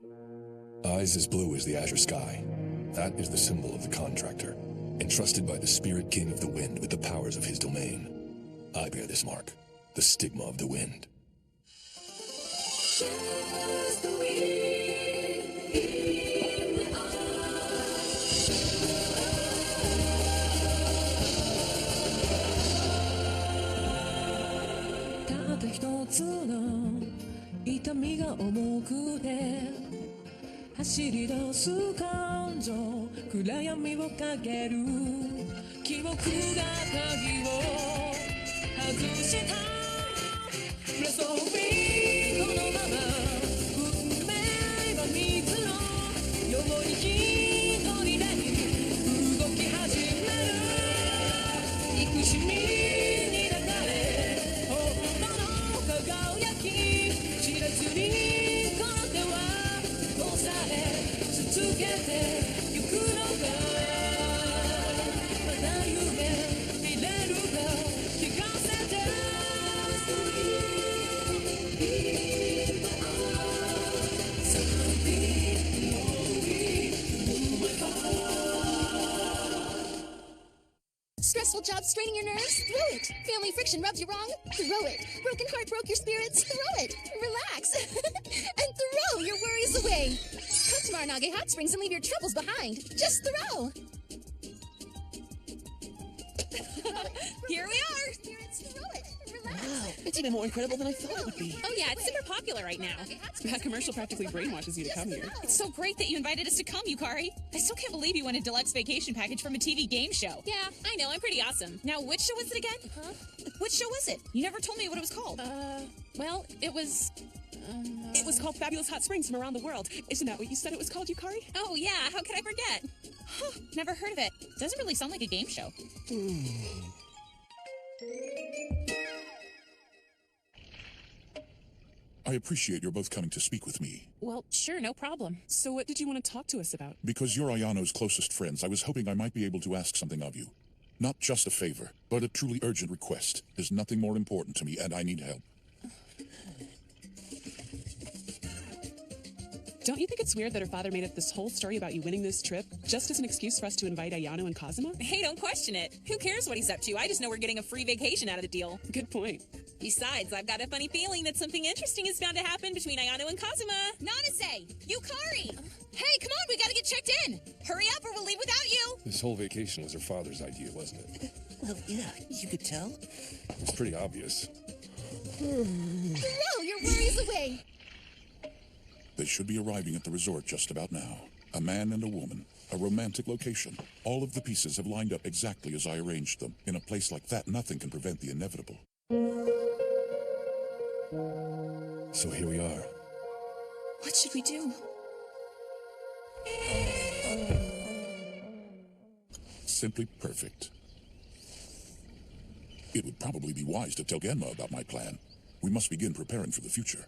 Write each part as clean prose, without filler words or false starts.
Eyes as blue as the azure sky. That is the symbol of the contractor, entrusted by the spirit king of the wind with the powers of his domain. I bear this mark, the stigma of the wind.たった一つの痛みが重くて走り出す感情暗闇をかける記憶が鍵を外したラストウィーこのまま運命は水のように一人で動き始める憎しみに抱かれ本当の輝き知らずにこの手は押され続けてゆくのかまだ夢見れるか聞かせてStressful job straining your nerves? Throw it. Family friction rubbed you wrong? Throw it. Broken heart broke your spirits? Throw it. Relax. And throw your worries away. Come to Maranage Hot Springs and leave your troubles behind. Just throw. Here we are. Spirits, throw it. Relax. Wow, it's even more incredible than I thought it would be. Oh yeah, it's super popular right now. That commercial practically brainwashes you to come here. It's so great that you invited us to come, Yukari. I still can't believe you won a deluxe vacation package from a TV game show. Yeah, I know, I'm pretty awesome. Now, which show was it again? Huh? Which show was it? You never told me what it was called. Well, it was It was called Fabulous Hot Springs from around the world. Isn't that what you said it was called, Yukari? Oh yeah, how could I forget? Huh, never heard of it. Doesn't really sound like a game show. I appreciate you're both coming to speak with me. Well, sure, no problem. So what did you want to talk to us about? Because you're Ayano's closest friends, I was hoping I might be able to ask something of you. Not just a favor, but a truly urgent request. There's nothing more important to me, and I need help. Don't you think it's weird that her father made up this whole story about you winning this trip just as an excuse for us to invite Ayano and Kazuma? Hey, don't question it. Who cares what he's up to? I just know we're getting a free vacation out of the deal. Good point. Besides, I've got a funny feeling that something interesting is bound to happen between Ayano and Kazuma. Nanase! Yukari! Hey, come on, we gotta get checked in! Hurry up or we'll leave without you! This whole vacation was her father's idea, wasn't it? Well, yeah, you could tell. It's pretty obvious. Throw your worries away. They should be arriving at the resort just about now. A man and a woman. A romantic location. All of the pieces have lined up exactly as I arranged them. In a place like that, nothing can prevent the inevitable. So here we are. What should we do? Simply perfect. It would probably be wise to tell Genma about my plan. We must begin preparing for the future.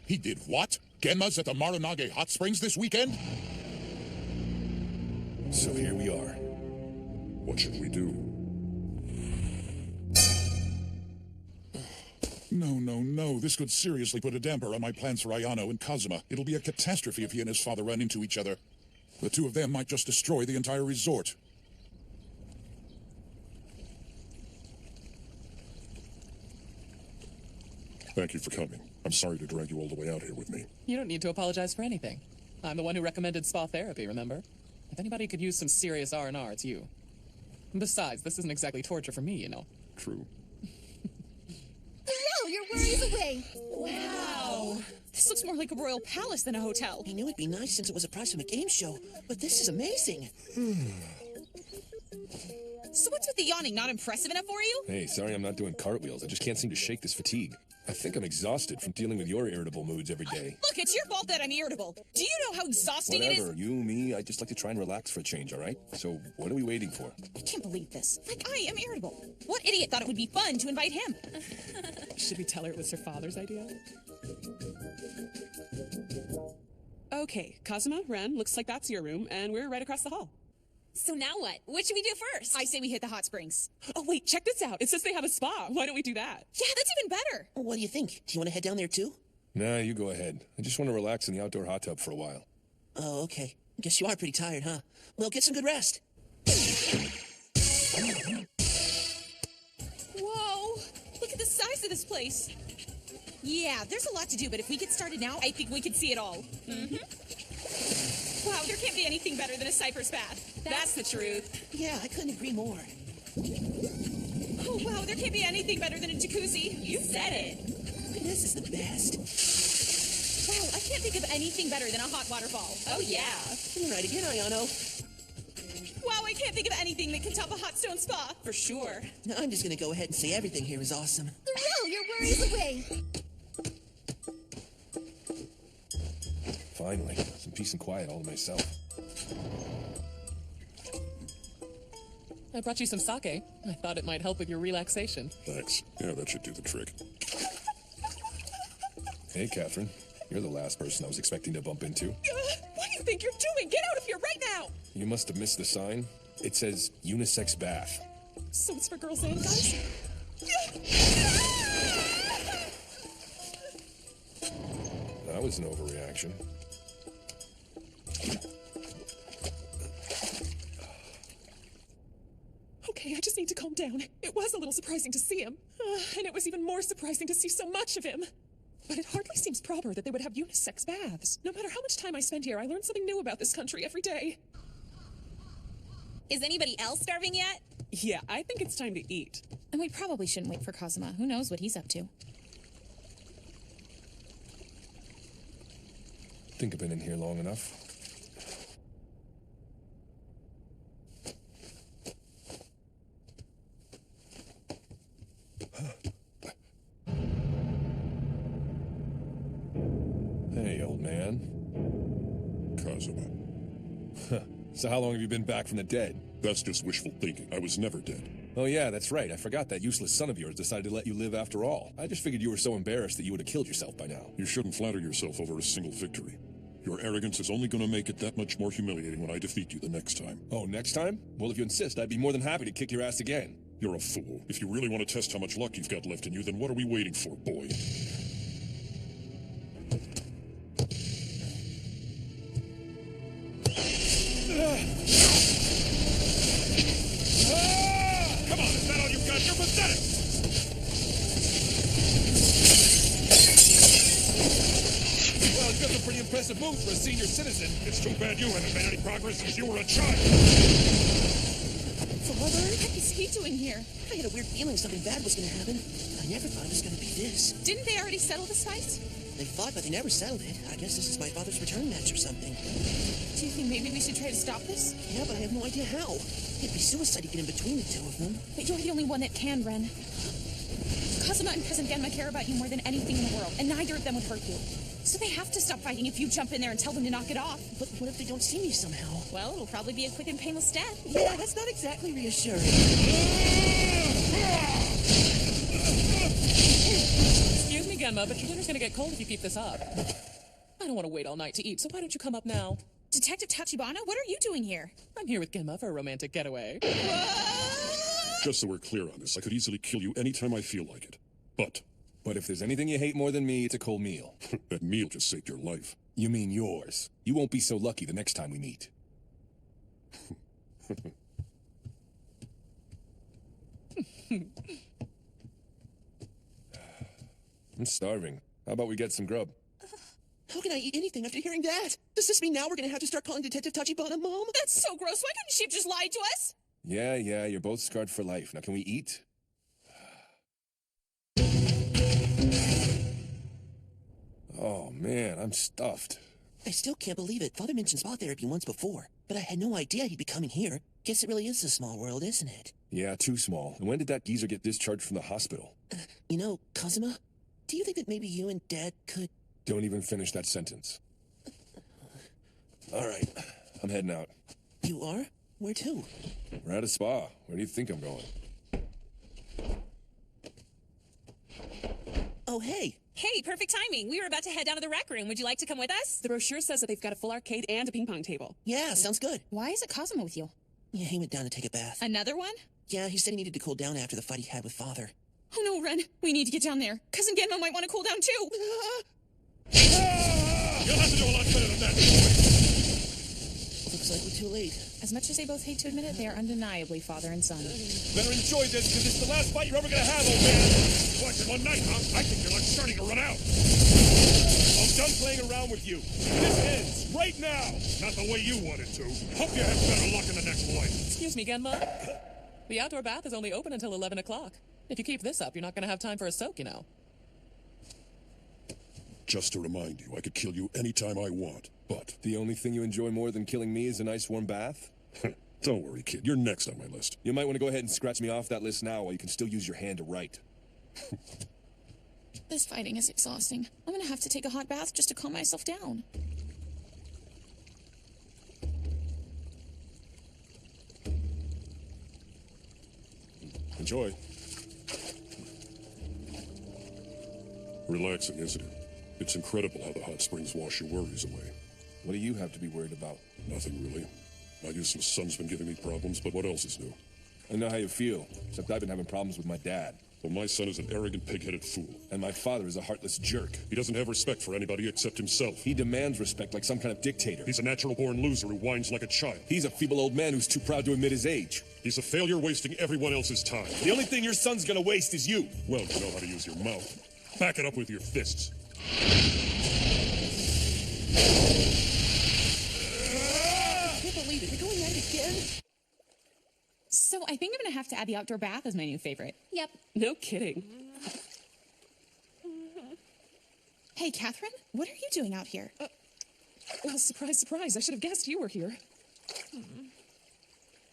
He did what? Genma's at the Maranage Hot Springs this weekend? So here we are. What should we do? No. This could seriously put a damper on my plans for Ayano and Kazuma. It'll be a catastrophe if he and his father run into each other. The two of them might just destroy the entire resort. Thank you for coming. I'm sorry to drag you all the way out here with me. You don't need to apologize for anything. I'm the one who recommended spa therapy, remember? If anybody could use some serious R&R, it's you. And besides, this isn't exactly torture for me, you know. True. Throw your worries away. Wow. This looks more like a royal palace than a hotel. I knew it'd be nice since it was a prize from a game show, but this is amazing. So what's with the yawning? Not impressive enough for you? Hey, sorry I'm not doing cartwheels. I just can't seem to shake this fatigue. I think I'm exhausted from dealing with your irritable moods every day. Look, it's your fault that I'm irritable. Do you know how exhausting it Whatever, you, me, I just like to try and relax for a change, all right? So what are we waiting for? I can't believe this. Like, I am irritable. What idiot thought it would be fun to invite him? Should we tell her it was her father's idea? Okay, Kazuma, Ren, looks like that's your room, and we're right across the hall. So now what? What should we do first? I say we hit the hot springs. Oh, wait, check this out. It says they have a spa. Why don't we do that? Yeah, that's even better. What do you think? Do you want to head down there too? Nah, you go ahead. I just want to relax in the outdoor hot tub for a while. Oh, okay. Guess you are pretty tired, huh? Well, get some good rest. Whoa! Look at the size of this place. Yeah, there's a lot to do, but if we get started now, I think we could see it all. Wow, there can't be anything better than a cypress bath. That's the truth. Yeah, I couldn't agree more. Oh, wow, there can't be anything better than a jacuzzi. You said it. This is the best. Wow, I can't think of anything better than a hot waterfall. Oh, yeah. Right again, Ayano. Wow, I can't think of anything that can top a hot stone spa. For sure. Now, I'm just gonna go ahead and say everything here is awesome. Throw your worries away. Finally, some peace and quiet all to myself. I brought you some sake. I thought it might help with your relaxation. Thanks. Yeah, that should do the trick. Hey, Catherine. You're the last person I was expecting to bump into. What do you think you're doing? Get out of here right now! You must have missed the sign. It says unisex bath. So it's for girls and guys? That was an overreaction. Okay, I just need to calm down. It was a little surprising to see him. And it was even more surprising to see so much of him. But it hardly seems proper that they would have unisex baths. No matter how much time I spend here, I learn something new about this country every day. Is anybody else starving yet? Yeah, I think it's time to eat. And we probably shouldn't wait for Kazuma. Who knows what he's up to? Think I've been in here long enough. Hey, old man. Kazuma. So how long have you been back from the dead? That's just wishful thinking. I was never dead. Oh yeah, that's right. I forgot that useless son of yours decided to let you live after all. I just figured you were so embarrassed that you would have killed yourself by now. You shouldn't flatter yourself over a single victory. Your arrogance is only going to make it that much more humiliating when I defeat you the next time. Oh, next time? Well, if you insist, I'd be more than happy to kick your ass again. You're a fool. If you really want to test how much luck you've got left in you, then what are we waiting for, boy? Come on, is that all you've got? You're pathetic! Well, you've got some pretty impressive moves for a senior citizen. It's too bad you haven't made any progress since you were a child. Father? What the heck is he doing here? I had a weird feeling something bad was gonna happen. I never thought it was gonna be this. Didn't they already settle this fight? They fought, but they never settled it. I guess this is my father's return match or something. Do you think maybe we should try to stop this? Yeah, but I have no idea how. It'd be suicide to get in between the two of them. But you're the only one that can, Ren. Kazuma and Cousin Genma care about you more than anything in the world, and neither of them would hurt you. So they have to stop fighting if you jump in there and tell them to knock it off. But what if they don't see me somehow? Well, it'll probably be a quick and painless death. Yeah, that's not exactly reassuring. Excuse me, Genma, but your dinner's gonna get cold if you keep this up. I don't want to wait all night to eat, so why don't you come up now? Detective Tachibana, what are you doing here? I'm here with Genma for a romantic getaway. Just so we're clear on this, I could easily kill you anytime I feel like it. But if there's anything you hate more than me, it's a cold meal. That meal just saved your life. You mean yours. You won't be so lucky the next time we meet. I'm starving. How about we get some grub? How can I eat anything after hearing that? Does this mean now we're gonna have to start calling Detective Tachibana Mom? That's so gross. Why couldn't she have just lied to us? Yeah, you're both scarred for life. Now can we eat? Oh man, I'm stuffed. I still can't believe it. Father mentioned spa therapy once before, but I had no idea he'd be coming here. Guess it really is a small world, isn't it? Yeah, too small. And when did that geezer get discharged from the hospital? You know, Kazuma, do you think that maybe you and Dad could... Don't even finish that sentence. All right, I'm heading out. You are? Where to? We're at a spa. Where do you think I'm going? Oh, hey. Hey, perfect timing. We were about to head down to the rec room. Would you like to come with us? The brochure says that they've got a full arcade and a ping pong table. Yeah, sounds good. Why is it Kazuma with you? Yeah, he went down to take a bath. Another one? Yeah, he said he needed to cool down after the fight he had with Father. Oh no, Ren. We need to get down there. Cousin Genma might want to cool down too. in on that point. Looks like we're too late. As much as they both hate to admit it, they are undeniably father and son. Better enjoy this, because it's the last fight you're ever gonna have, old man. What, in one night, huh? I think you're like starting to run out. I'm done playing around with you. This ends right now. Not the way you want it to. Hope you have better luck in the next fight. Excuse me, Genma. The outdoor bath is only open until 11 o'clock. If you keep this up, you're not going to have time for a soak, you know. Just to remind you, I could kill you anytime I want, but... The only thing you enjoy more than killing me is a nice warm bath? Don't worry, kid. You're next on my list. You might want to go ahead and scratch me off that list now while you can still use your hand to write. This fighting is exhausting. I'm gonna have to take a hot bath just to calm myself down. Enjoy. Relaxing, isn't it? It's incredible how the hot springs wash your worries away. What do you have to be worried about? Nothing really. My useless son's been giving me problems, but what else is new? I know how you feel, except I've been having problems with my dad. Well, my son is an arrogant, pig-headed fool. And my father is a heartless jerk. He doesn't have respect for anybody except himself. He demands respect like some kind of dictator. He's a natural-born loser who whines like a child. He's a feeble old man who's too proud to admit his age. He's a failure wasting everyone else's time. The only thing your son's gonna waste is you. Well, you know how to use your mouth. Back it up with your fists. I can't believe it. You're going at it again? So I think I'm gonna have to add the outdoor bath as my new favorite. Yep. No kidding. Hey, Catherine, what are you doing out here? Well, surprise, surprise. I should have guessed you were here.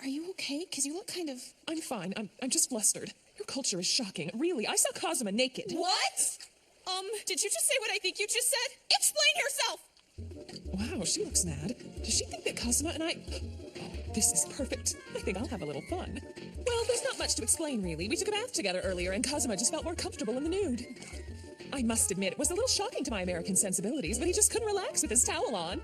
Are you okay? Because you look kind of... I'm fine. I'm just flustered. Your culture is shocking. Really, I saw Kazuma naked. What? Did you just say what I think you just said? Explain yourself! Wow, she looks mad. Does she think that Kazuma and I... This is perfect. I think I'll have a little fun. Well, there's not much to explain, really. We took a bath together earlier, and Kazuma just felt more comfortable in the nude. I must admit, it was a little shocking to my American sensibilities, but he just couldn't relax with his towel on.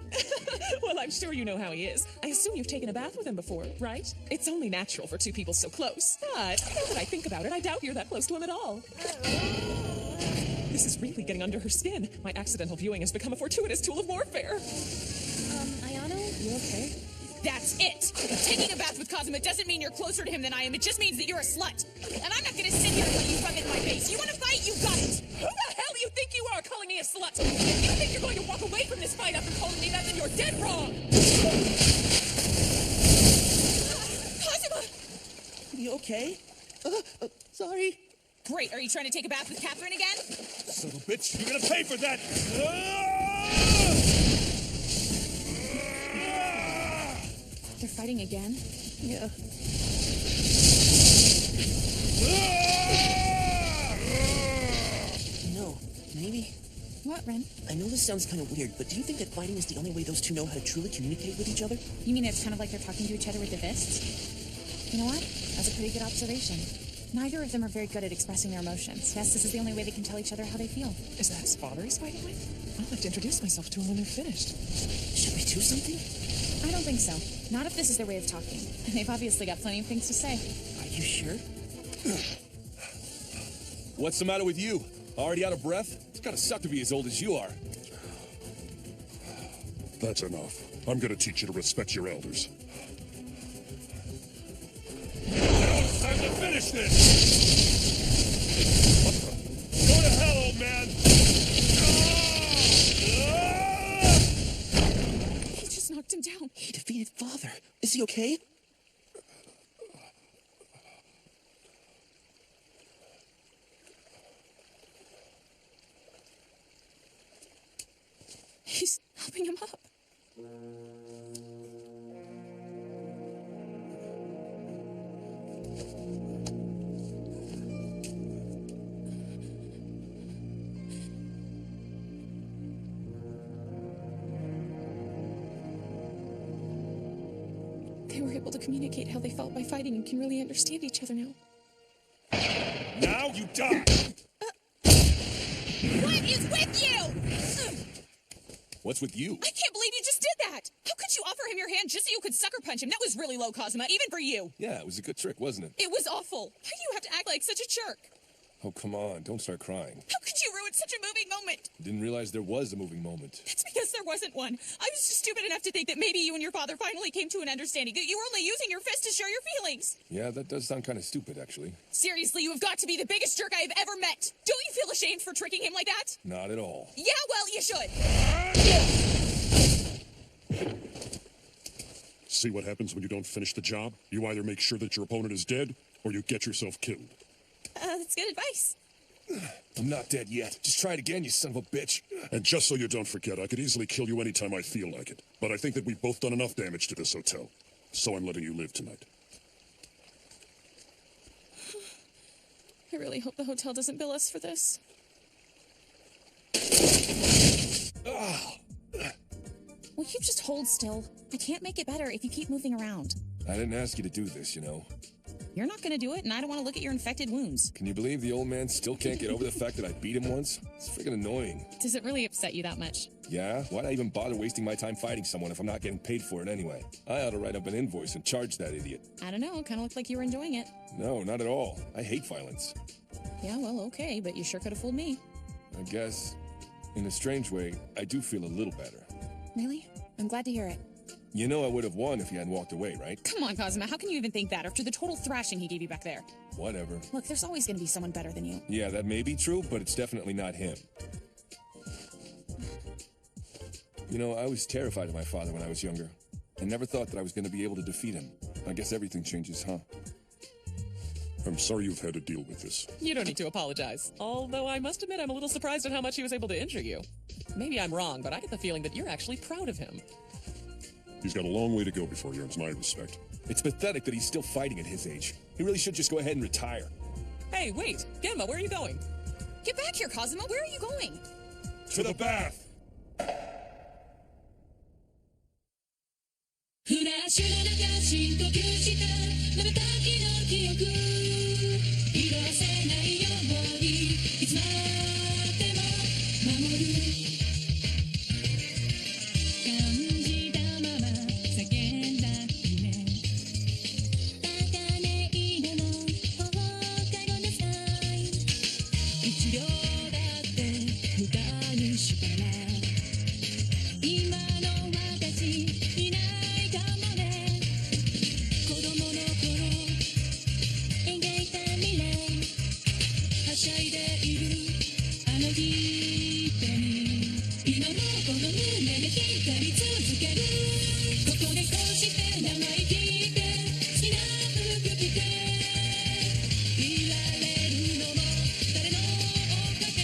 Well, I'm sure you know how he is. I assume you've taken a bath with him before, right? It's only natural for two people so close. But now that I think about it, I doubt you're that close to him at all. This is really getting under her skin. My accidental viewing has become a fortuitous tool of warfare. Ayano? You okay? That's it! Taking a bath with Kazuma doesn't mean you're closer to him than I am. It just means that you're a slut. And I'm not gonna sit here and let you rub it in my face. You wanna fight? You got it! Who the hell do you think you are, calling me a slut? If you think you're going to walk away from this fight after calling me that, then you're dead wrong! Kazuma! You okay? Sorry. Great, are you trying to take a bath with Catherine again? Son of a bitch, you're gonna pay for that! They're fighting again? Yeah. No, maybe. What, Ren? I know this sounds kind of weird, but do you think that fighting is the only way those two know how to truly communicate with each other? You mean it's kind of like they're talking to each other with their fists? You know what? That's a pretty good observation. Neither of them are very good at expressing their emotions. Yes, this is the only way they can tell each other how they feel. Is that his father he's fighting with? I'll have to introduce myself to him when they're finished. Should we do something? I don't think so. Not if this is their way of talking. And they've obviously got plenty of things to say. Are you sure? What's the matter with you? Already out of breath? It's gotta suck to be as old as you are. That's enough. I'm gonna teach you to respect your elders. Now it's time to finish this! Go to hell, old man! He just knocked him down. He defeated Father. Is he okay? He's helping him up. They were able to communicate how they felt by fighting and can really understand each other now. Now you die! What is with you? What's with you? I can't believe you just did that! How could you offer him your hand just so you could sucker punch him? That was really low, Kazuma, even for you. Yeah, it was a good trick, wasn't it? It was awful. Why do you have to act like such a jerk? Oh, come on. Don't start crying. How could you ruin such a moving moment? Didn't realize there was a moving moment. It's because there wasn't one. I was just stupid enough to think that maybe you and your father finally came to an understanding, that you were only using your fist to show your feelings. Yeah, that does sound kind of stupid, actually. Seriously, you have got to be the biggest jerk I have ever met. Don't you feel ashamed for tricking him like that? Not at all. Yeah, well, you should. See what happens when you don't finish the job? You either make sure that your opponent is dead, or you get yourself killed. That's good advice. I'm not dead yet. Just try it again, you son of a bitch. And just so you don't forget, I could easily kill you anytime I feel like it. But I think that we've both done enough damage to this hotel. So I'm letting you live tonight. I really hope the hotel doesn't bill us for this. Will you just hold still? I can't make it better if you keep moving around. I didn't ask you to do this, you know. You're not gonna do it, and I don't want to look at your infected wounds. Can you believe the old man still can't get over the fact that I beat him once? It's freaking annoying. Does it really upset you that much? Yeah? Why'd I even bother wasting my time fighting someone if I'm not getting paid for it anyway? I ought to write up an invoice and charge that idiot. I don't know, kind of looked like you were enjoying it. No, not at all. I hate violence. Yeah, well, okay, but you sure could have fooled me. I guess, in a strange way, I do feel a little better. Really? I'm glad to hear it. You know I would have won if you hadn't walked away, right? Come on, Kazuma, how can you even think that after the total thrashing he gave you back there? Whatever. Look, there's always gonna be someone better than you. Yeah, that may be true, but it's definitely not him. You know, I was terrified of my father when I was younger. I never thought that I was going to be able to defeat him. I guess everything changes, huh? I'm sorry you've had to deal with this. You don't need to apologize. Although I must admit I'm a little surprised at how much he was able to injure you. Maybe I'm wrong, but I get the feeling that you're actually proud of him. He's got a long way to go before he earns my respect. It's pathetic that he's still fighting at his age. He really should just go ahead and retire. Hey, wait! Genma, where are you going? Get back here, Kazuma! Where are you going? To the bath! フラッシュの中深呼吸した瞬きの記憶色あせないようにいつまでも守る感じたまま叫んだ夢茜色の放課後のサイン一両だって無駄にしたら今の私いないかもね子供の頃描いた未来はしゃいでいるあの人に今もこの胸で光り続けるここでこうして名前聞いて好きな服着ていられるのも誰のおかげ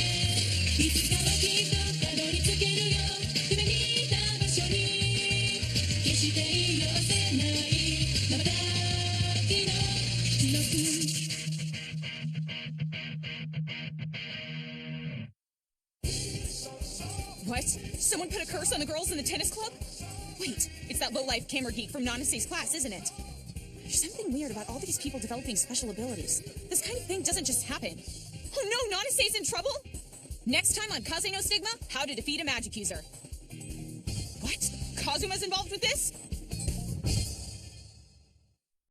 いつかはきっとたどり着けるよ夢見た場所に決して色あせない瞬きの記録 What? Someone put a curse on the girls in the tennis club? Wait, it's that low-life camera geek from Nanase's class, isn't it? There's something weird about all these people developing special abilities. This kind of thing doesn't just happen. Oh no, Nanase's in trouble? Next time on Kaze no Stigma, how to defeat a magic user. What? Kazuma's involved with this?